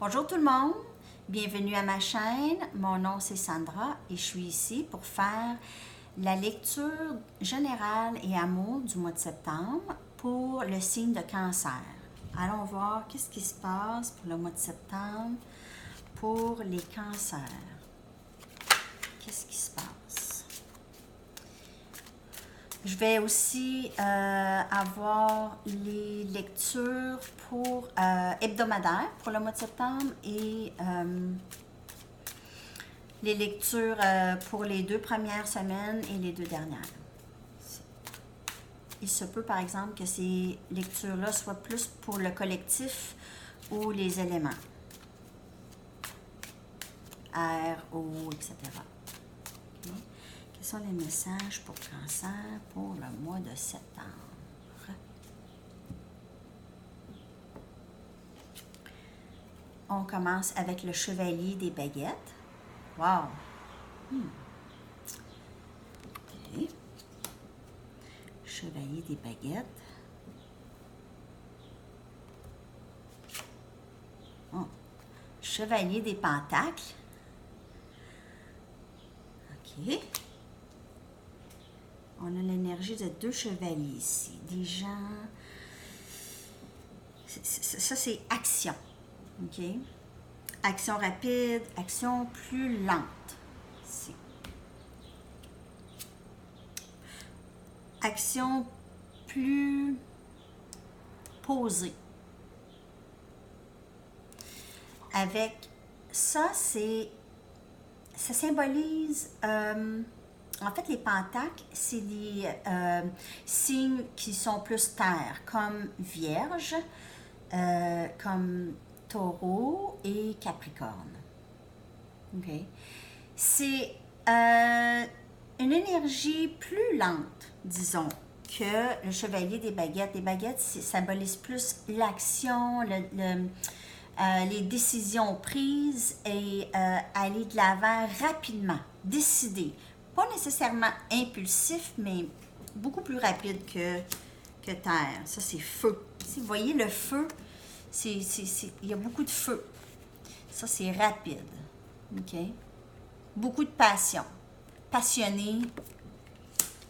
Bonjour tout le monde, bienvenue à ma chaîne. Mon nom c'est Sandra et je suis ici pour faire la lecture générale et amour du mois de septembre pour le signe de Cancer. Allons voir qu'est-ce qui se passe pour le mois de septembre pour les cancers. Qu'est-ce qui se passe? Je vais aussi avoir les lectures pour hebdomadaires pour le mois de septembre et les lectures pour les 2 premières semaines et les 2 dernières. Il se peut par exemple que ces lectures-là soient plus pour le collectif ou les éléments. Air, eau, etc. Okay. Quels sont les messages pour Cancer pour le mois de septembre? On commence avec le chevalier des baguettes. Wow! Okay. Chevalier des baguettes. Oh. Chevalier des pentacles. OK. On a l'énergie de 2 chevaliers ici. Des gens... Ça, c'est action. OK? Action rapide, action plus lente. Ici. Action plus posée. Avec ça, ça symbolise... en fait, les pentacles, c'est des signes qui sont plus terre, comme Vierge, comme Taureau et Capricorne. Okay. C'est une énergie plus lente, disons, que le chevalier des baguettes. Les baguettes symbolisent plus l'action, les décisions prises et aller de l'avant rapidement, décider. Pas nécessairement impulsif, mais beaucoup plus rapide que terre. Ça, c'est feu. Si vous voyez le feu, il y a beaucoup de feu. Ça, c'est rapide. OK? Beaucoup de passion. Passionné.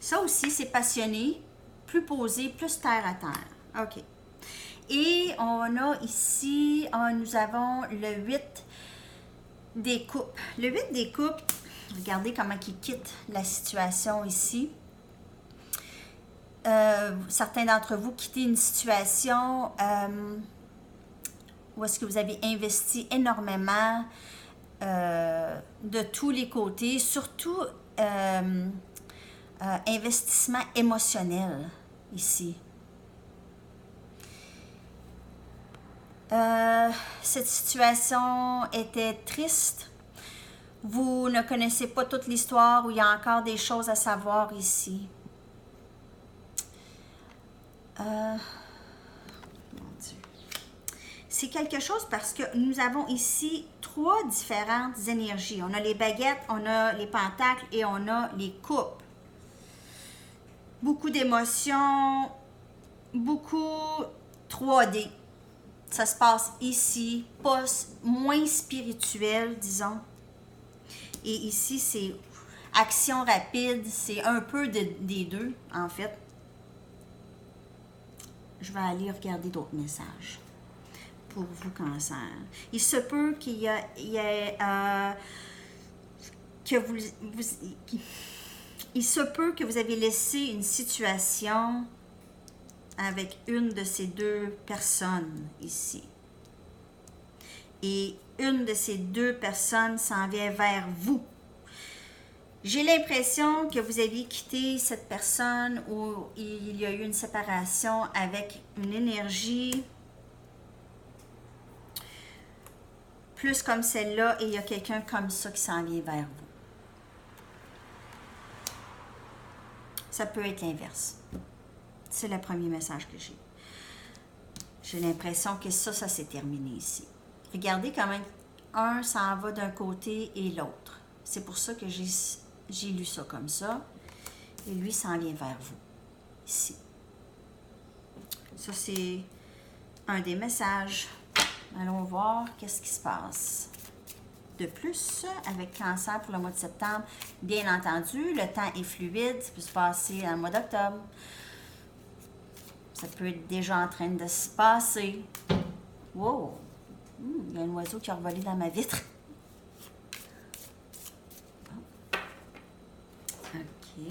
Ça aussi, c'est passionné, plus posé, plus terre à terre. OK. Et on a ici, nous avons le 8 des coupes. Le 8 des coupes, regardez comment il quitte la situation ici. Certains d'entre vous quittez une situation où est-ce que vous avez investi énormément de tous les côtés, surtout investissement émotionnel ici. Cette situation était triste. Vous ne connaissez pas toute l'histoire où il y a encore des choses à savoir ici. Mon Dieu. C'est quelque chose parce que nous avons ici 3 différentes énergies. On a les baguettes, on a les pentacles et on a les coupes. Beaucoup d'émotions, beaucoup 3D. Ça se passe ici, pas moins spirituel, disons. Et ici, c'est action rapide, c'est un peu des deux, en fait. Je vais aller regarder d'autres messages pour vous, Cancer. Il se peut qu'il y ait il se peut que vous avez laissé une situation avec une de ces 2 personnes ici. Et une de ces 2 personnes s'en vient vers vous. J'ai l'impression que vous aviez quitté cette personne où il y a eu une séparation avec une énergie plus comme celle-là et il y a quelqu'un comme ça qui s'en vient vers vous. Ça peut être l'inverse. C'est le premier message que j'ai. J'ai l'impression que ça s'est terminé ici. Regardez comment un s'en va d'un côté et l'autre. C'est pour ça que j'ai lu ça comme ça. Et lui s'en vient vers vous. Ici. Ça, c'est un des messages. Allons voir qu'est-ce qui se passe. De plus, avec Cancer pour le mois de septembre, bien entendu, le temps est fluide, ça peut se passer dans le mois d'octobre. Ça peut être déjà en train de se passer. Wow! Il y a un oiseau qui a revolé dans ma vitre. OK.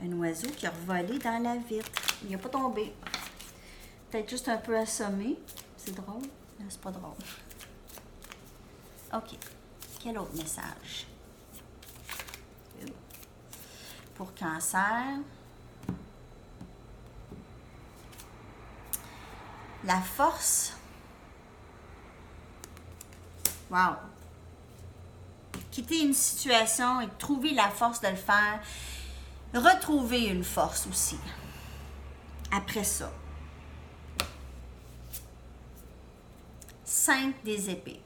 Un oiseau qui a revolé dans la vitre. Il n'a pas tombé. Peut-être juste un peu assommé. C'est drôle? Non, c'est pas drôle. OK. Quel autre message? Pour Cancer. La force. Wow. Quitter une situation et trouver la force de le faire. Retrouver une force aussi. Après ça. 5 des épées.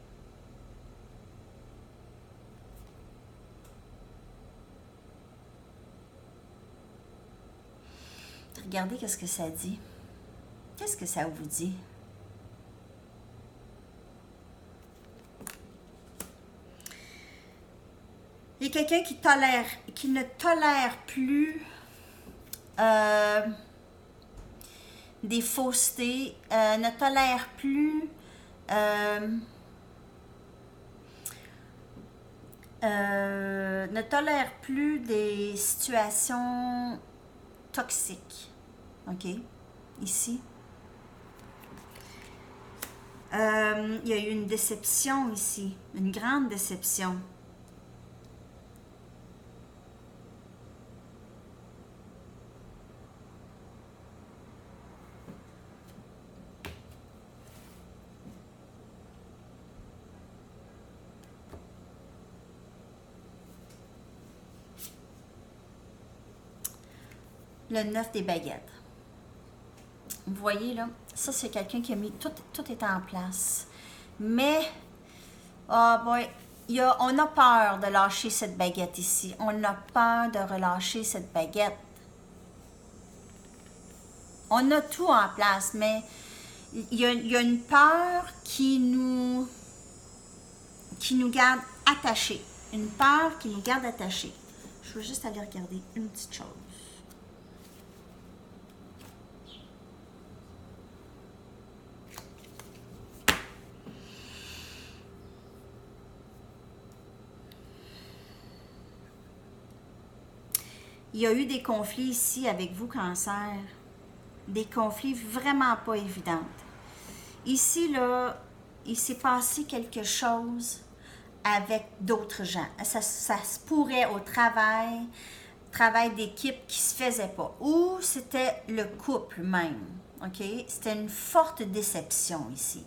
Regardez qu'est-ce que ça dit. Qu'est-ce que ça vous dit? Il y a quelqu'un qui ne tolère plus des faussetés, ne tolère plus des situations toxiques. OK? Ici. Il y a eu une déception ici, une grande déception. Le 9 des baguettes. Vous voyez là, ça c'est quelqu'un qui a mis, tout est en place. Mais, oh boy, on a peur de lâcher cette baguette ici. On a peur de relâcher cette baguette. On a tout en place, mais il y a une peur qui nous garde attachés. Une peur qui nous garde attachés. Je veux juste aller regarder une petite chose. Il y a eu des conflits ici avec vous, Cancer. Des conflits vraiment pas évidents. Ici, là, il s'est passé quelque chose avec d'autres gens. Ça se pourrait au travail d'équipe qui se faisait pas. Ou c'était le couple même. OK? C'était une forte déception ici.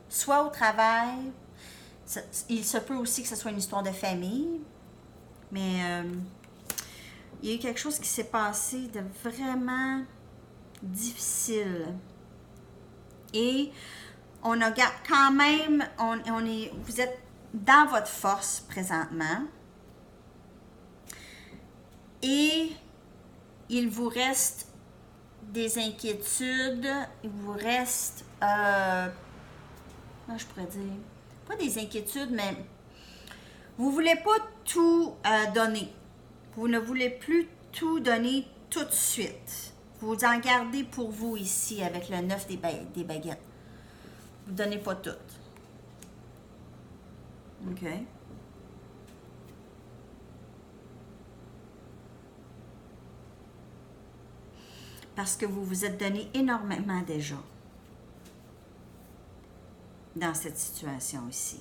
Soit au travail, il se peut aussi que ce soit une histoire de famille, mais il y a eu quelque chose qui s'est passé de vraiment difficile. Et on a quand même, vous êtes dans votre force présentement. Et il vous reste des inquiétudes, il vous reste, comment je pourrais dire, pas des inquiétudes, mais vous ne voulez pas tout donner. Vous ne voulez plus tout donner tout de suite. Vous en gardez pour vous ici avec le 9 des baguettes. Vous ne donnez pas tout. OK? Parce que vous vous êtes donné énormément déjà dans cette situation ici.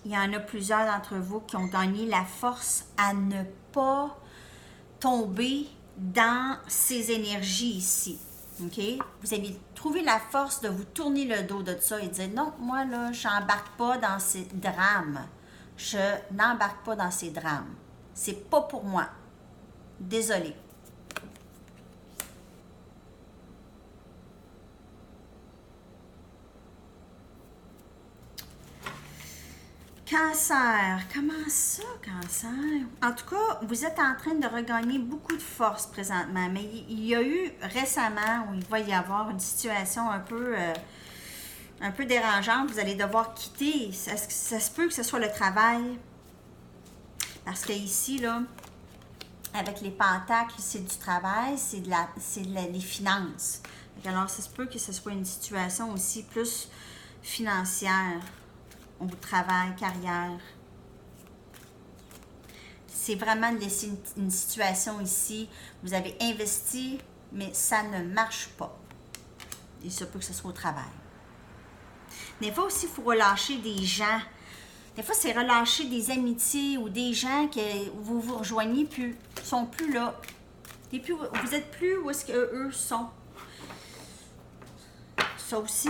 Il y en a plusieurs d'entre vous qui ont gagné la force à ne pas tomber dans ces énergies ici. OK? Vous avez trouvé la force de vous tourner le dos de ça et de dire non, moi là, je n'embarque pas dans ces drames. Je n'embarque pas dans ces drames. C'est pas pour moi. Désolée. Cancer, comment ça, Cancer? En tout cas, vous êtes en train de regagner beaucoup de force présentement, mais il y a eu récemment où il va y avoir une situation un peu dérangeante. Vous allez devoir quitter. Ça se peut que ce soit le travail. Parce que ici, là, avec les pentacles, c'est du travail, c'est les finances. Alors, ça se peut que ce soit une situation aussi plus financière au travail, carrière. C'est vraiment de laisser une situation ici. Vous avez investi, mais ça ne marche pas. Il se peut que ce soit au travail. Des fois aussi, il faut relâcher des gens. Des fois, c'est relâcher des amitiés ou des gens que vous vous rejoignez plus, sont plus là. Et puis, vous êtes plus où est-ce qu'eux sont. Ça aussi.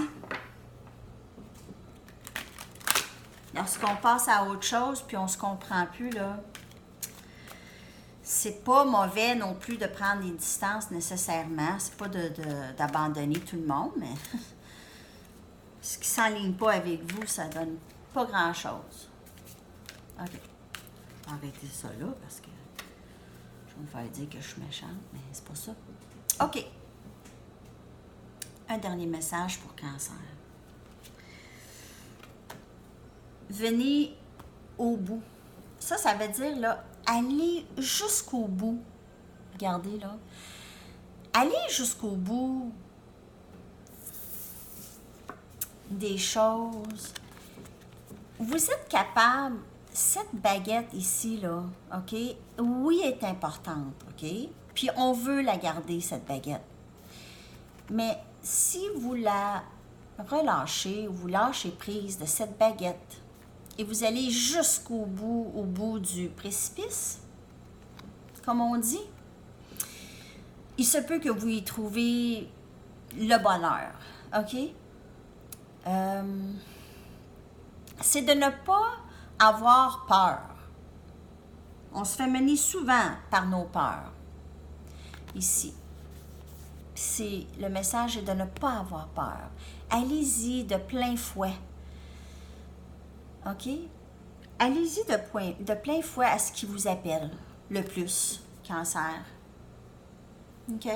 Lorsqu'on passe à autre chose, puis on se comprend plus, là, c'est pas mauvais non plus de prendre des distances nécessairement. C'est pas d'abandonner tout le monde, mais ce qui s'enligne pas avec vous, ça donne pas grand-chose. OK. Arrêtez ça là, parce que je vais me faire dire que je suis méchante, mais c'est pas ça. OK. Un dernier message pour Cancer. Venez au bout. Ça veut dire, là, allez jusqu'au bout. Regardez, là. Allez jusqu'au bout des choses. Vous êtes capable, cette baguette ici, là, OK? Oui, elle est importante, OK? Puis on veut la garder, cette baguette. Mais si vous la relâchez, ou vous lâchez prise de cette baguette, et vous allez jusqu'au bout, au bout du précipice, comme on dit, il se peut que vous y trouviez le bonheur, OK? C'est de ne pas avoir peur. On se fait mener souvent par nos peurs. Ici. Le message est de ne pas avoir peur. Allez-y de plein fouet. OK? Allez-y de plein fouet à ce qui vous appelle le plus, Cancer. OK?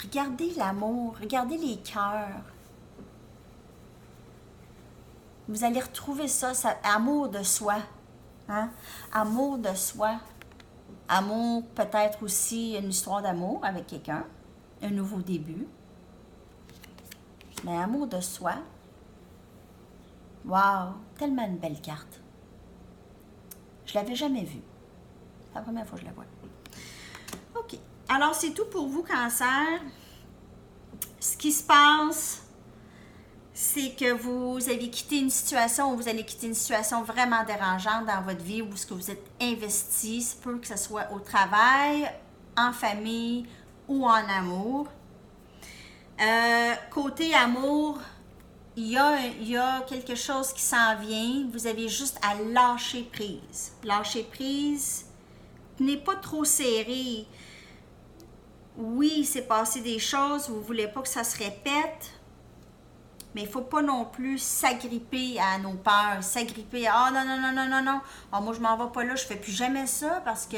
Regardez l'amour, regardez les cœurs. Vous allez retrouver ça, amour de soi. Hein? Amour de soi. Amour, peut-être aussi une histoire d'amour avec quelqu'un. Un nouveau début. Mais amour de soi. Wow! Tellement une belle carte. Je ne l'avais jamais vue. C'est la première fois que je la vois. OK. Alors, c'est tout pour vous, Cancer. Ce qui se passe, c'est que vous avez quitté une situation ou vous allez quitter une situation vraiment dérangeante dans votre vie où ce que vous êtes investi, c'est peu que ce soit au travail, en famille ou en amour. Côté amour, il y a quelque chose qui s'en vient. Vous avez juste à lâcher prise. Lâcher prise, tenez pas trop serré. Oui, il s'est passé des choses, vous ne voulez pas que ça se répète, mais il ne faut pas non plus s'agripper à nos peurs, s'agripper à « Ah non, non, non, non, non, non, oh, moi je m'en vais pas là, je ne fais plus jamais ça parce que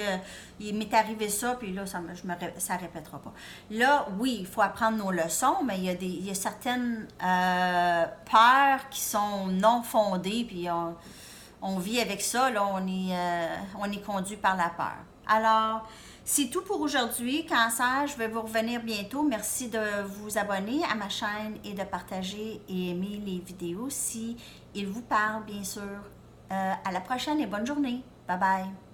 il m'est arrivé ça, puis là, ça ne répétera pas. » Là, oui, il faut apprendre nos leçons, mais il y a certaines peurs qui sont non fondées, puis on vit avec ça, là, on est conduit par la peur. Alors, c'est tout pour aujourd'hui. Cancer, je vais vous revenir bientôt. Merci de vous abonner à ma chaîne et de partager et aimer les vidéos si ils vous parlent, bien sûr. À la prochaine et bonne journée. Bye bye.